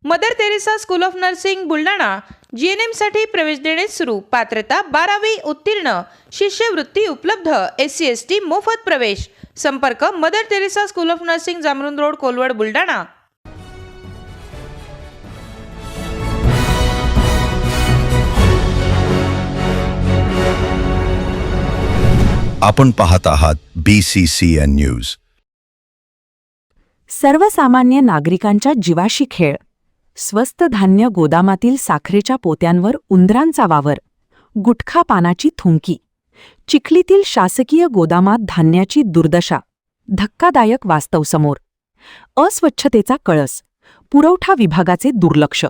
Mother Teresa school of nursing Buldhana GNM साठी प्रवेश देणे सुरू। पात्रता 12वी उत्तीर्ण, शिष्यवृत्ती उपलब्ध, SC ST मोफत प्रवेश। संपर्क Mother Teresa school of nursing, Jamrun road, Kolwad, Buldhana. आपण पाहत आहात BCCN न्यूज। सर्वसामान्य नागरिकांच्या जीवाशी खेळ। स्वस्त धान्य गोदामातील साखरेच्या पोत्यांवर उंदरांचा वावर, गुटखा पानाची थुंकी। चिखलीतील शासकीय गोदामात धान्याची दुर्दशा, धक्कादायक वास्तव समोर। अस्वच्छतेचा कळस, पुरवठा विभागाचे दुर्लक्ष।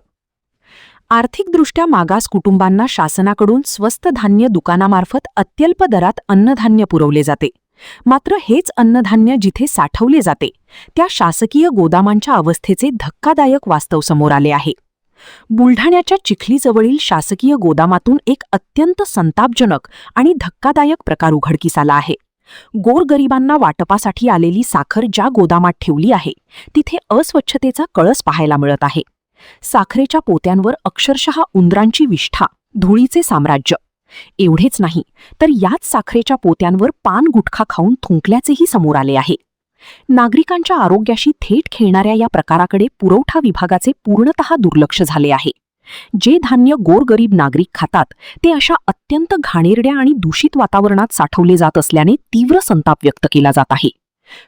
आर्थिकदृष्ट्या मागास कुटुंबांना शासनाकडून स्वस्त धान्य दुकानामार्फत अत्यल्प दरात अन्नधान्य पुरवले जाते। मात्र हेच अन्नधान्य जिथे साठवले जाते त्या शासकीय गोदामांच्या अवस्थेचे धक्कादायक वास्तव समोर आले आहे। बुलढाण्याच्या चिखलीजवळील शासकीय गोदामातून एक अत्यंत संतापजनक आणि धक्कादायक प्रकार उघडकीस आला आहे। गोरगरिबांना वाटपासाठी आलेली साखर ज्या गोदामात ठेवली आहे तिथे अस्वच्छतेचा कळस पाहायला मिळत आहे। साखरेच्या पोत्यांवर अक्षरशः उंदरांची विष्ठा, धुळीचे साम्राज्य। एवढेच नाही तर याच साखरेच्या पोत्यांवर पान गुटखा खाऊन थुंकल्याचेही समोर आले आहे। नागरिकांच्या आरोग्याशी थेट खेळणाऱ्या या प्रकाराकडे पुरवठा विभागाचे पूर्णतः दुर्लक्ष झाले आहे। जे धान्य गोरगरीब नागरिक खातात ते अशा अत्यंत घाणेरड्या आणि दूषित वातावरणात साठवले जात असल्याने तीव्र संताप व्यक्त केला जात आहे।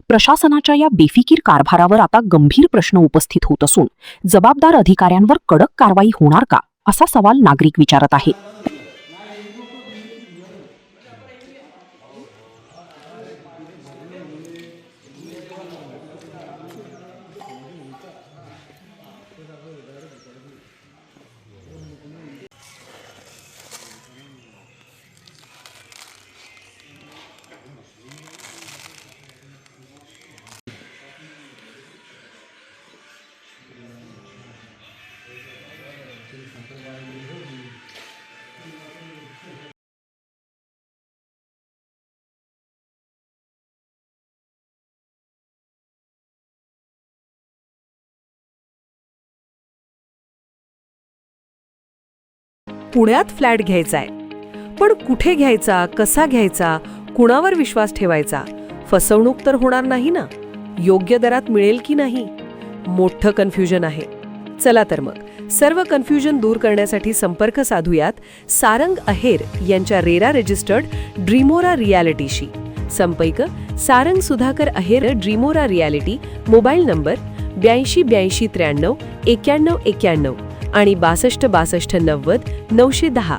प्रशासनाच्या या बेफिकीर कारभारावर आता गंभीर प्रश्न उपस्थित होत असून जबाबदार अधिकाऱ्यांवर कडक कारवाई होणार का, असा सवाल नागरिक विचारत आहेत। पुण्यात फ्लॅट घ्यायचाय, पण कुठे घ्यायचा, कसा घ्यायचा, कुणावर विश्वास ठेवायचा? फसवणूक तर होणार नाही ना? योग्य दरात मिळेल की नाही? मोठं कन्फ्युजन आहे। चला तर मग सर्व कन्फ्युजन दूर करण्यासाठी संपर्क साधूयात सारंग अहेर यांच्या रेरा रजिस्टर्ड ड्रीमोरा रियालिटीशी। संपर्क सारंग सुधाकर अहेर, ड्रीमोरा रियालिटी, मोबाईल नंबर 82 83 93 91 आणि 62 62 90 910।